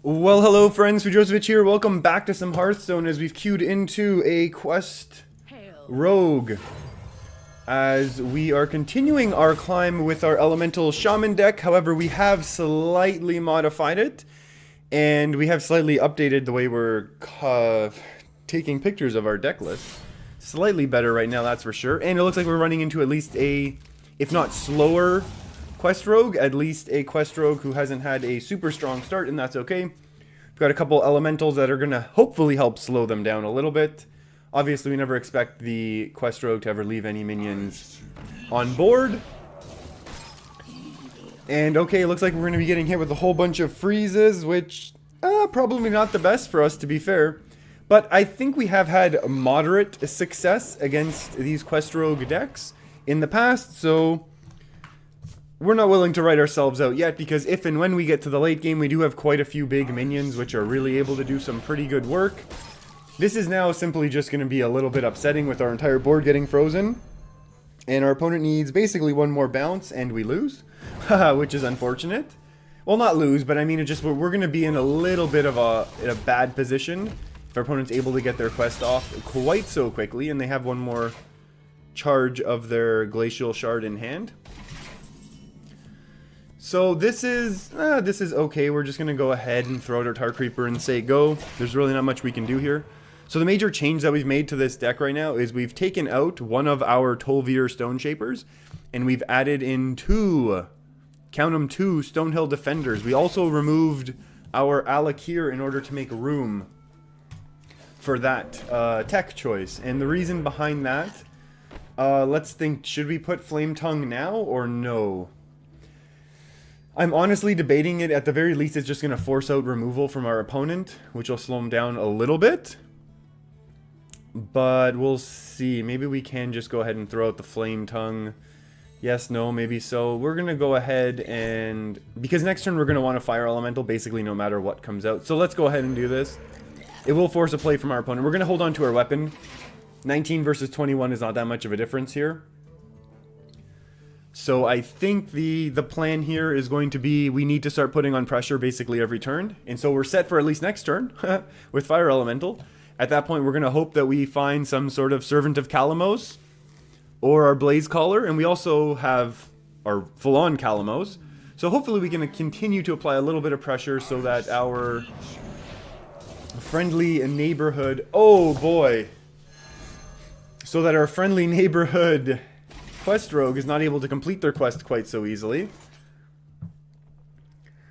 Well, hello friends, Fujosevich here. Welcome back to some Hearthstone as we've queued into a quest rogue. As we are continuing our climb with our Elemental Shaman deck, however, we have slightly modified it. And we have slightly updated the way we're taking pictures of our deck list. Slightly better right now, that's for sure. And it looks like we're running into at least a, if not slower, quest rogue, at least a quest rogue who hasn't had a super strong start, and that's okay. We've got a couple elementals that are going to hopefully help slow them down a little bit. Obviously, we never expect the quest rogue to ever leave any minions on board. And okay, it looks like we're going to be getting hit with a whole bunch of freezes, which probably not the best for us, to be fair. But I think we have had moderate success against these quest rogue decks in the past, so we're not willing to write ourselves out yet, because if and when we get to the late game, we do have quite a few big minions which are really able to do some pretty good work. This is now simply just going to be a little bit upsetting with our entire board getting frozen. And our opponent needs basically one more bounce and we lose, which is unfortunate. Well, not lose, but I mean, we're going to be in a little bit of a bad position if our opponent's able to get their quest off quite so quickly and they have one more charge of their Glacial Shard in hand. So this is okay. We're just going to go ahead and throw out our Tar Creeper and say go. There's really not much we can do here. So the major change that we've made to this deck right now is we've taken out one of our Taunt Warrior Stone Shapers, and we've added in two, count them, two Stonehill Defenders. We also removed our Alakir in order to make room for that tech choice. And the reason behind that, let's think, should we put Flame Tongue now or no? I'm honestly debating it. At the very least, it's just going to force out removal from our opponent, which will slow him down a little bit. But we'll see. Maybe we can just go ahead and throw out the Flame Tongue. Yes, no, maybe so. We're going to go ahead and, because next turn we're going to want a Fire Elemental basically no matter what comes out. So let's go ahead and do this. It will force a play from our opponent. We're going to hold on to our weapon. 19 versus 21 is not that much of a difference here. So I think the plan here is going to be we need to start putting on pressure basically every turn. And so we're set for at least next turn with Fire Elemental. At that point, we're going to hope that we find some sort of Servant of Kalimos or our Blaze Caller. And we also have our full-on Kalimos. So hopefully we can continue to apply a little bit of pressure so that our friendly neighborhood... Oh boy! So that our friendly neighborhood quest rogue is not able to complete their quest quite so easily.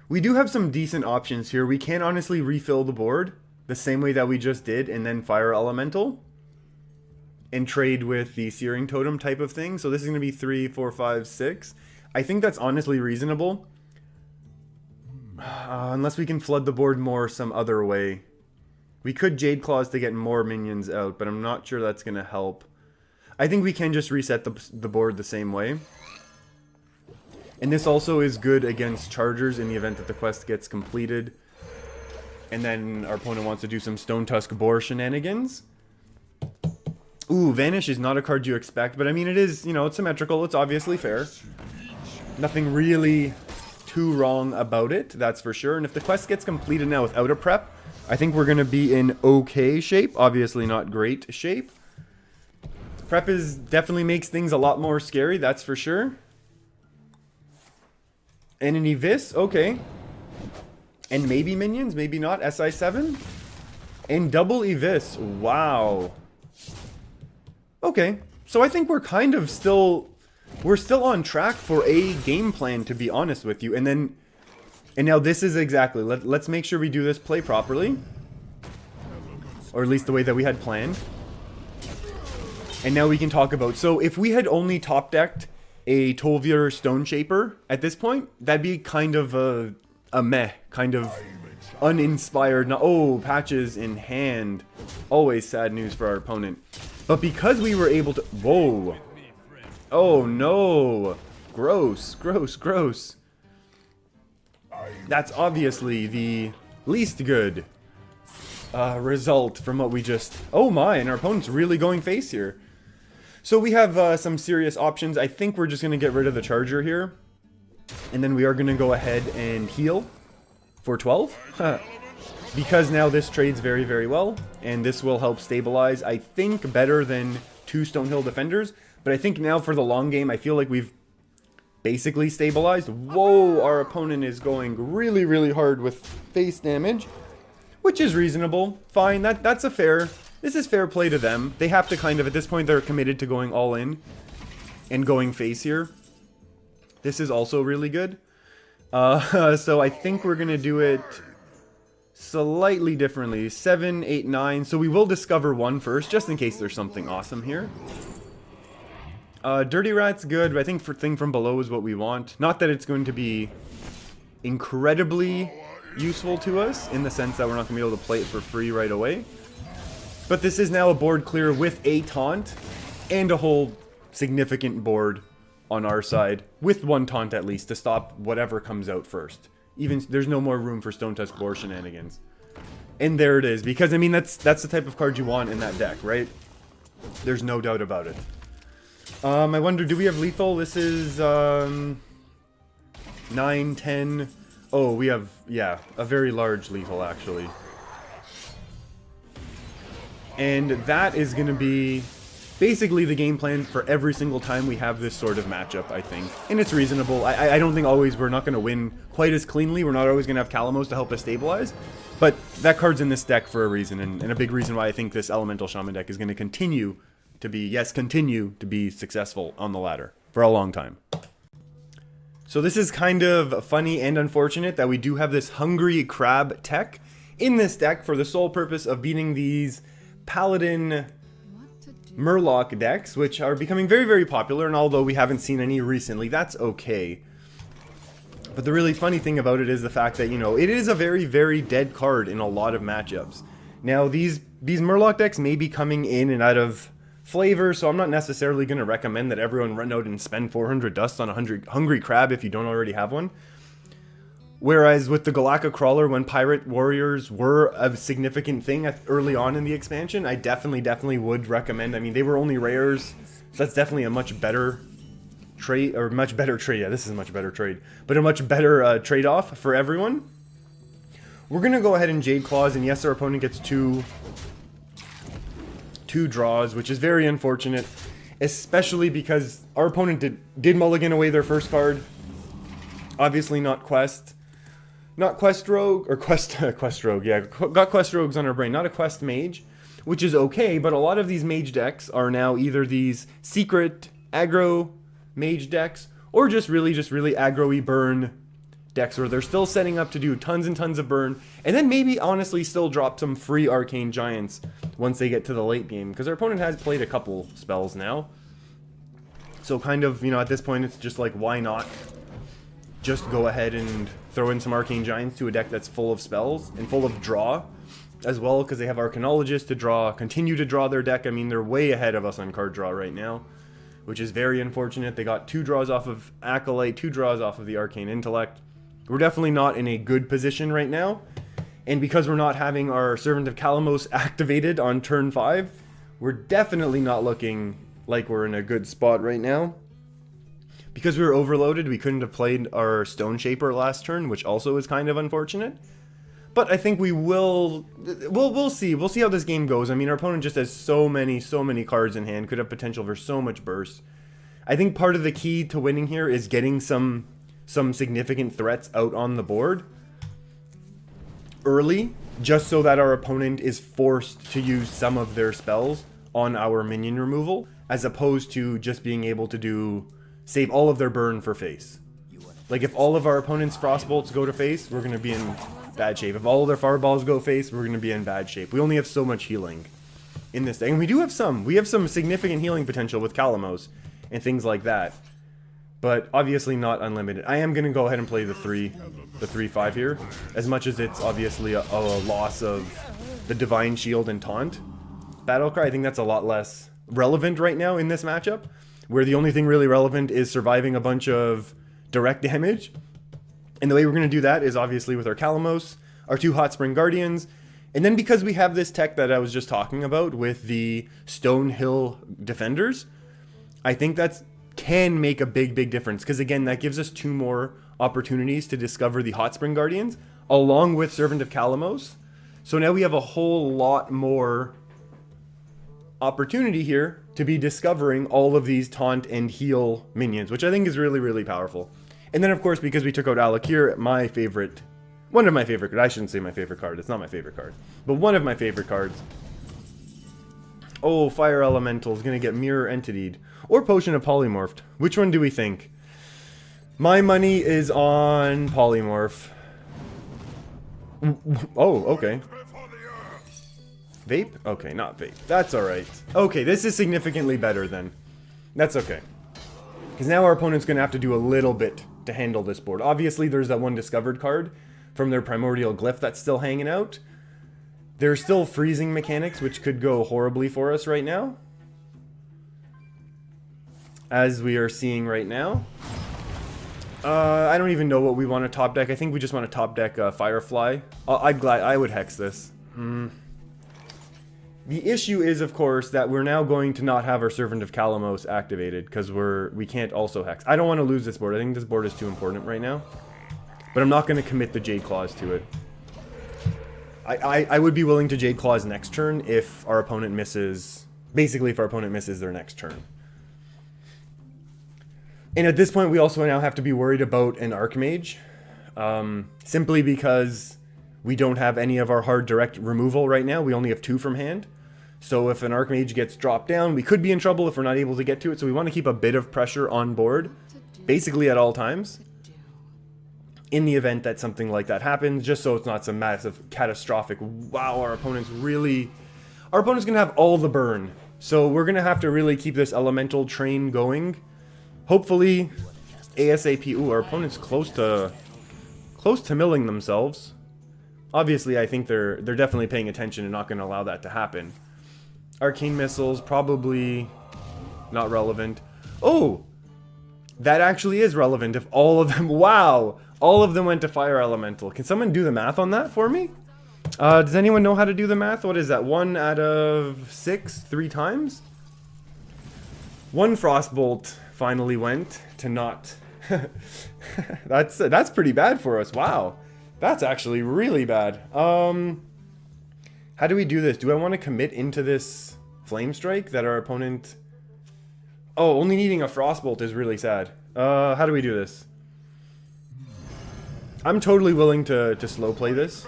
We do have some decent options here. We can honestly refill the board the same way that we just did and then Fire Elemental and trade with the Searing Totem type of thing. So this is going to be 3, 4, 5, 6. I think that's honestly reasonable. Unless we can flood the board more some other way. We could Jade Claws to get more minions out, but I'm not sure that's going to help. I think we can just reset the board the same way. And this also is good against Chargers in the event that the quest gets completed. And then our opponent wants to do some Stone Tusk Boar shenanigans. Ooh, Vanish is not a card you expect, but I mean it is, you know, it's symmetrical, it's obviously fair. Nothing really too wrong about it, that's for sure. And if the quest gets completed now without a prep, I think we're going to be in okay shape. Obviously not great shape. Prep definitely makes things a lot more scary, that's for sure. And an Evis, okay. And maybe minions, maybe not. SI7. And double Evis, wow. Okay, so I think we're kind of still... We're still on track for a game plan, to be honest with you. And now this is exactly... Let's make sure we do this play properly. Or at least the way that we had planned. And now we can talk about... So if we had only top decked a Taunt Warrior Stone Shaper at this point, that'd be kind of a meh, kind of uninspired. Oh, patches in hand. Always sad news for our opponent. But because we were able to... Whoa. Oh no. Gross, gross, gross. That's obviously the least good result from what we just... Oh my, and our opponent's really going face here. So we have some serious options. I think we're just going to get rid of the Charger here. And then we are going to go ahead and heal for 12. because now this trades very, very well, and this will help stabilize, I think, better than 2 Stonehill defenders. But I think now for the long game, I feel like we've basically stabilized. Whoa, our opponent is going really, really hard with face damage, which is reasonable. Fine, that's a fair... This is fair play to them. They have to kind of, at this point, they're committed to going all in and going face here. This is also really good. So I think we're going to do it slightly differently. 7, 8, 9. So we will discover 1 first, just in case there's something awesome here. Dirty Rat's good, but I think for Thing from Below is what we want. Not that it's going to be incredibly useful to us, in the sense that we're not going to be able to play it for free right away. But this is now a board clear with a taunt, and a whole significant board on our side, with 1 taunt at least, to stop whatever comes out first. Even, there's no more room for Stone Tusk Boar shenanigans. And there it is, because, I mean, that's the type of card you want in that deck, right? There's no doubt about it. I wonder, do we have lethal? This is, 9, 10... Oh, we have, yeah, a very large lethal, actually. And that is going to be basically the game plan for every single time we have this sort of matchup, I think. And it's reasonable. I don't think always we're not going to win quite as cleanly. We're not always going to have Kalimos to help us stabilize. But that card's in this deck for a reason, and a big reason why I think this Elemental Shaman deck is going to continue to be, yes, continue to be successful on the ladder for a long time. So this is kind of funny and unfortunate that we do have this Hungry Crab tech in this deck for the sole purpose of beating these Paladin Murloc decks, which are becoming very, very popular, and although we haven't seen any recently, that's okay. But the really funny thing about it is the fact that, you know, it is a very, very dead card in a lot of matchups. Now, these Murloc decks may be coming in and out of flavor, so I'm not necessarily going to recommend that everyone run out and spend 400 dust on a Hungry Crab if you don't already have one. Whereas with the Galactic Crawler, when Pirate Warriors were a significant thing early on in the expansion, I definitely would recommend. I mean, they were only rares, so that's definitely a much better trade, or much better trade. Yeah, this is a much better trade, but a much better trade-off for everyone. We're going to go ahead and Jade Claws, and yes, our opponent gets two draws, which is very unfortunate, especially because our opponent did mulligan away their first card. Obviously not Quest Rogue, or Quest Rogue, yeah, got Quest Rogues on our brain, not a Quest Mage, which is okay, but a lot of these Mage decks are now either these secret aggro Mage decks, or just really aggro-y burn decks where they're still setting up to do tons and tons of burn, and then maybe honestly still drop some free Arcane Giants once they get to the late game, because our opponent has played a couple spells now. So kind of, you know, at this point it's just like, why not just go ahead and throw in some Arcane Giants to a deck that's full of spells and full of draw as well, because they have Arcanologist to draw, continue to draw their deck. I mean, they're way ahead of us on card draw right now, which is very unfortunate. They got 2 draws off of Acolyte, 2 draws off of the Arcane Intellect. We're definitely not in a good position right now, and because we're not having our Servant of Kalimos activated on turn 5, we're definitely not looking like we're in a good spot right now. Because we were overloaded, we couldn't have played our Stone Shaper last turn, which also is kind of unfortunate. But I think we'll see. We'll see how this game goes. I mean, our opponent just has so many cards in hand, could have potential for so much burst. I think part of the key to winning here is getting some significant threats out on the board early, just so that our opponent is forced to use some of their spells on our minion removal, as opposed to just being able to save all of their burn for face. Like, if all of our opponent's Frostbolts go to face, we're going to be in bad shape. If all of their Fireballs go face, we're going to be in bad shape. We only have so much healing in this thing. And we do have some. We have some significant healing potential with Kalimos and things like that. But obviously not unlimited. I am going to go ahead and play the 3/5 here. As much as it's obviously a loss of the Divine Shield and Taunt Battlecry, I think that's a lot less relevant right now in this matchup, where the only thing really relevant is surviving a bunch of direct damage. And the way we're going to do that is obviously with our Kalimos, our 2 Hot Spring Guardians, and then because we have this tech that I was just talking about with the Stonehill Defenders, I think that can make a big difference, because again, that gives us 2 more opportunities to discover the Hot Spring Guardians, along with Servant of Kalimos. So now we have a whole lot more opportunity here to be discovering all of these taunt and heal minions, which I think is really, really powerful. And then, of course, because we took out Alakir, one of my favorite, I shouldn't say my favorite card, it's not my favorite card, but one of my favorite cards. Oh, Fire Elemental is going to get Mirror Entity'd. Or Potion of Polymorphed. Which one do we think? My money is on Polymorph. Oh, okay. Vape? Okay, not vape. That's alright. Okay, this is significantly better then. That's okay. Because now our opponent's going to have to do a little bit to handle this board. Obviously, there's that one discovered card from their Primordial Glyph that's still hanging out. There's still freezing mechanics, which could go horribly for us right now. As we are seeing right now. I don't even know what we want to top deck. I think we just want to top deck Firefly. I would hex this. The issue is, of course, that we're now going to not have our Servant of Kalimos activated because we can't also hex. I don't want to lose this board. I think this board is too important right now. But I'm not going to commit the Jade Claws to it. I would be willing to Jade Claws next turn if our opponent misses... Basically, if our opponent misses their next turn. And at this point, we also now have to be worried about an Archmage. Simply because we don't have any of our hard direct removal right now. We only have 2 from hand. So if an Archmage gets dropped down, we could be in trouble if we're not able to get to it. So we want to keep a bit of pressure on board, basically at all times. In the event that something like that happens, just so it's not some massive catastrophic, wow, our opponent's going to have all the burn. So we're going to have to really keep this elemental train going. Hopefully, ASAP. Ooh, our opponent's close to milling themselves. Obviously, I think they're definitely paying attention and not going to allow that to happen. Arcane Missiles, probably not relevant. Oh! That actually is relevant if all of them... Wow! All of them went to Fire Elemental. Can someone do the math on that for me? Does anyone know how to do the math? What is that? 1 out of 6? 3 times? 1 Frostbolt finally went to not... That's pretty bad for us. Wow. That's actually really bad. How do we do this? Do I want to commit into this Flame Strike that our opponent... Oh, only needing a Frostbolt is really sad. How do we do this? I'm totally willing to slow play this.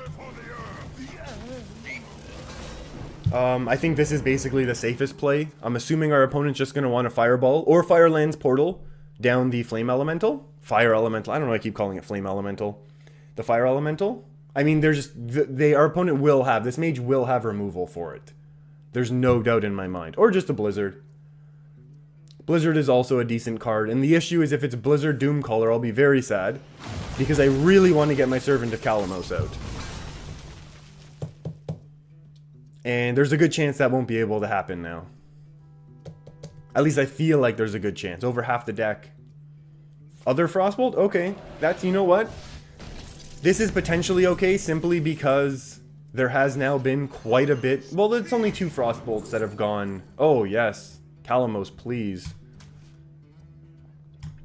I think this is basically the safest play. I'm assuming our opponent's just going to want a Fireball or Firelands Portal down the Flame Elemental. Fire Elemental. I don't know why I keep calling it Flame Elemental. The Fire Elemental. I mean, our opponent will have, this Mage will have removal for it. There's no doubt in my mind. Or just a Blizzard. Blizzard is also a decent card. And the issue is if it's Blizzard Doomcaller, I'll be very sad. Because I really want to get my Servant of Kalimos out. And there's a good chance that won't be able to happen now. At least I feel like there's a good chance. Over half the deck. Other Frostbolt? Okay. That's, you know what? This is potentially okay simply because there has now been quite a bit. Well, it's only 2 Frostbolts that have gone. Oh, yes. Kalimos, please.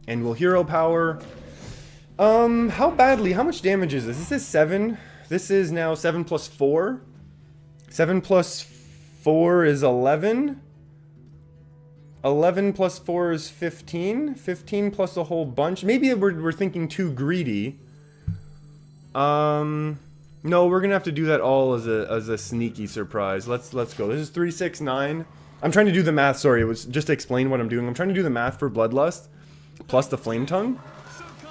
And will Hero Power... how badly? How much damage is this? This is 7. This is now 7 plus 4. 7 plus 4 is 11. 11 plus 4 is 15. 15 plus a whole bunch. Maybe we're thinking too greedy. No, we're gonna have to do that all as a sneaky surprise. Let's go. This is 3, 6, 9. I'm trying to do the math. Sorry, it was just to explain what I'm doing. I'm trying to do the math for Bloodlust plus the Flame Tongue.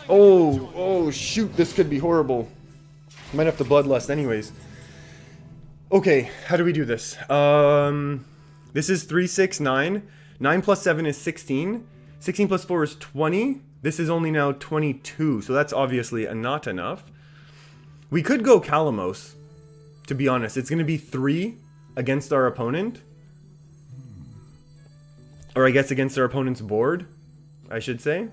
Oh, shoot, this could be horrible. Might have to Bloodlust anyways. Okay, how do we do this? This is 3, 6, 9. 9 plus 7 is 16. 16 plus 4 is 20. This is only now 22, so that's obviously not enough. We could go Kalimos, to be honest. It's going to be 3 against our opponent. Or I guess against our opponent's board, I should say.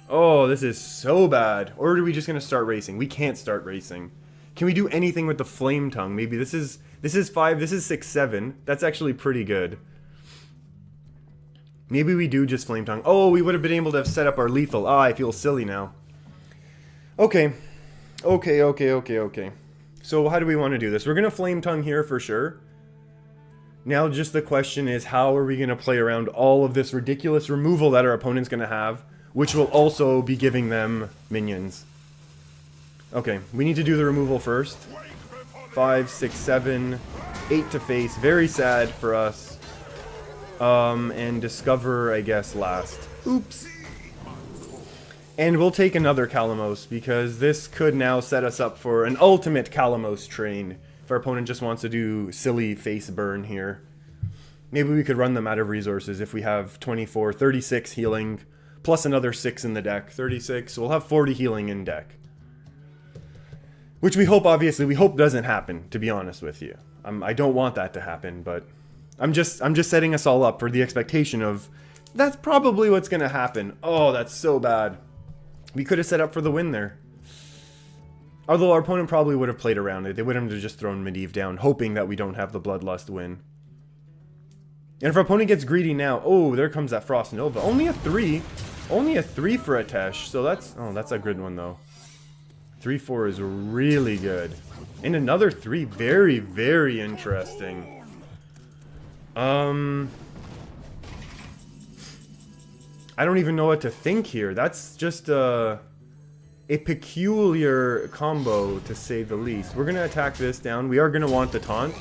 Oh, this is so bad. Or are we just going to start racing? We can't start racing. Can we do anything with the Flame Tongue? Maybe this is 5, this is 6, 7. That's actually pretty good. Maybe we do just Flame Tongue. Oh, we would have been able to have set up our lethal. Ah, I feel silly now. Okay. Okay. So how do we want to do this? We're going to Flame Tongue here for sure. Now just the question is, how are we going to play around all of this ridiculous removal that our opponent's going to have, which will also be giving them minions. Okay, we need to do the removal first. 5, 6, 7, 8 to face. Very sad for us. And Discover, I guess, last. Oops. And we'll take another Kalimos, because this could now set us up for an ultimate Kalimos train. If our opponent just wants to do silly face burn here. Maybe we could run them out of resources if we have 24, 36 healing, plus another 6 in the deck. 36, so we'll have 40 healing in deck. Which we hope, obviously, we hope doesn't happen, to be honest with you. I don't want that to happen, but I'm just setting us all up for the expectation of that's probably what's going to happen. Oh, that's so bad. We could have set up for the win there. Although our opponent probably would have played around it. They would have just thrown Medivh down, hoping that we don't have the Bloodlust win. And if our opponent gets greedy now... Oh, there comes that Frost Nova. Only a 3. Only a 3 for a Tesh. So that's... Oh, that's a good one, though. 3-4 is really good. And another 3. Very, very interesting. I don't even know what to think here. That's just a peculiar combo, to say the least. We're going to attack this down. We are going to want the taunt.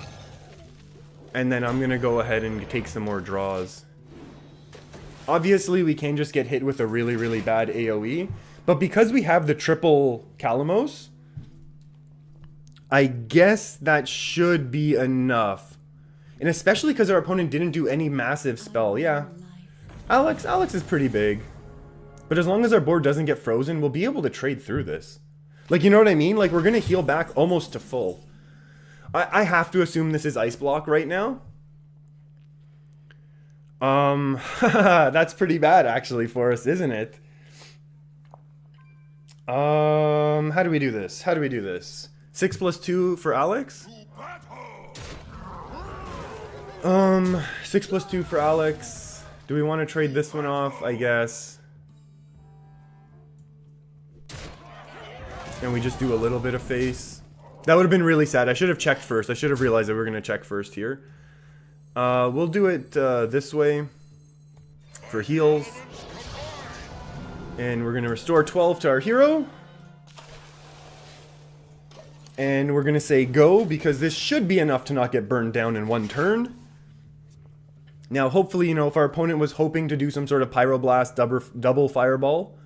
And then I'm going to go ahead and take some more draws. Obviously, we can just get hit with a really, really bad AoE. But because we have the triple Kalimos, I guess that should be enough. And especially because our opponent didn't do any massive spell. Yeah. Alex is pretty big. But as long as our board doesn't get frozen, we'll be able to trade through this. Like, you know what I mean? Like, we're going to heal back almost to full. I have to assume this is Ice Block right now. That's pretty bad, actually, for us, isn't it? How do we do this? 6 plus 2 for Alex? 6 plus 2 for Alex. Do we want to trade this one off? I guess. And we just do a little bit of face. That would have been really sad. I should have checked first. I should have realized that we were going to check first here. We'll do it this way for heals. And we're going to restore 12 to our hero. And we're going to say go, because this should be enough to not get burned down in one turn. Now, hopefully, you know, if our opponent was hoping to do some sort of Pyroblast double Fireball,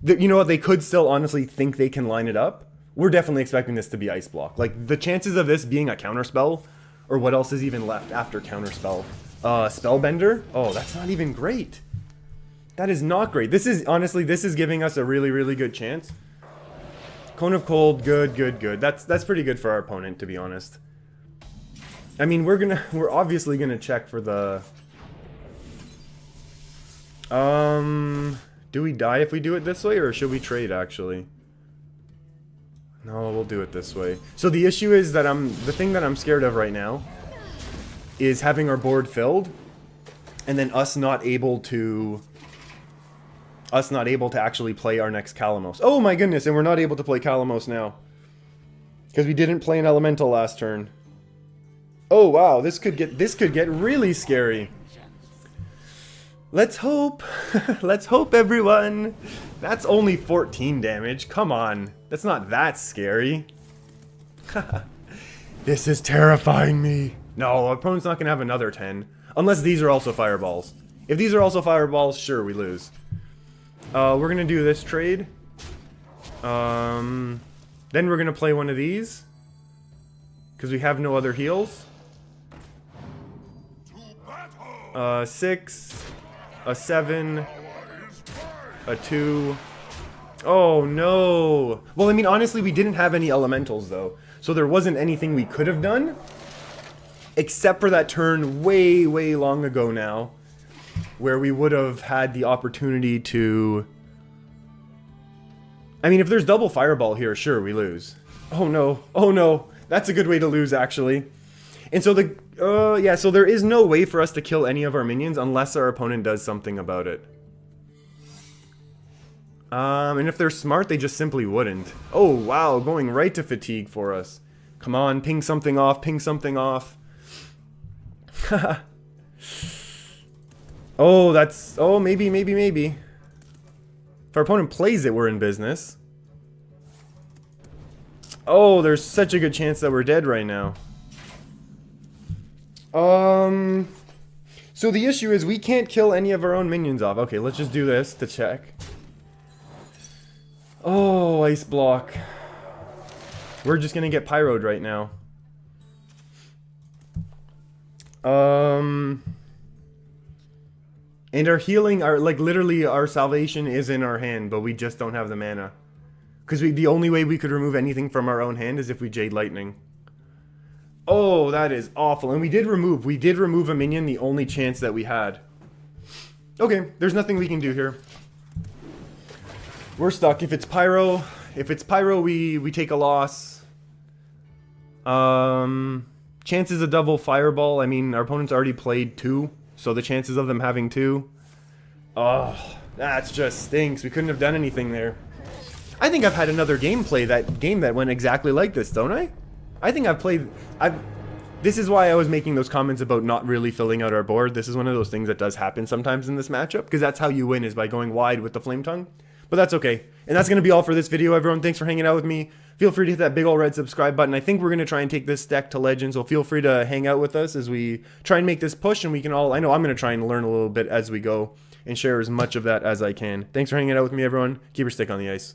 you know what, they could still honestly think they can line it up. We're definitely expecting this to be Ice Block. Like, the chances of this being a Counterspell, or what else is even left after Counterspell? Spellbender? Oh, that's not even great. That is not great. This is, honestly, this is giving us a really, really good chance. Cone of Cold, good. That's pretty good for our opponent, to be honest. I mean, we're obviously gonna check for the... do we die if we do it this way, or should we trade, actually? No, we'll do it this way. So the issue is that the thing that I'm scared of right now is having our board filled, and then us not able to actually play our next Kalimos. Oh my goodness, and we're not able to play Kalimos now. Because we didn't play an Elemental last turn. Oh wow, this could get really scary. Let's hope. Let's hope, everyone. That's only 14 damage. Come on. That's not that scary. This is terrifying me. No, our opponent's not going to have another 10. Unless these are also fireballs. If these are also fireballs, sure, we lose. We're going to do this trade. Then we're going to play one of these. Because we have no other heals. 6... a 7, a 2. Oh no. Well, I mean, honestly, we didn't have any elementals though, so there wasn't anything we could have done, except for that turn way long ago now, where we would have had the opportunity to... I mean, if there's double fireball here, sure, we lose. Oh no, that's a good way to lose, actually. And so so there is no way for us to kill any of our minions unless our opponent does something about it. And if they're smart, they just simply wouldn't. Oh wow, going right to fatigue for us. Come on, ping something off, ping something off. Oh, that's... Oh, maybe. If our opponent plays it, we're in business. Oh, there's such a good chance that we're dead right now. So the issue is we can't kill any of our own minions off. Okay, let's just do this to check. Oh, ice block. We're just gonna get pyroed right now. And our healing, like literally our salvation is in our hand, but we just don't have the mana. Because the only way we could remove anything from our own hand is if we Jade Lightning. Oh, that is awful. And we did remove a minion, the only chance that we had. Okay, there's nothing we can do here. We're stuck. If it's pyro, we take a loss. Chances of double fireball. I mean, our opponent's already played 2, so the chances of them having 2. Oh, that just stinks. We couldn't have done anything there. I think I've had another game that went exactly like this, don't I? I think this is why I was making those comments about not really filling out our board. This is one of those things that does happen sometimes in this matchup, because that's how you win, is by going wide with the Flame Tongue. But that's okay. And that's going to be all for this video, everyone. Thanks for hanging out with me. Feel free to hit that big old red subscribe button. I think we're going to try and take this deck to Legends, so feel free to hang out with us as we try and make this push, and we can all... I know I'm going to try and learn a little bit as we go and share as much of that as I can. Thanks for hanging out with me, everyone. Keep your stick on the ice.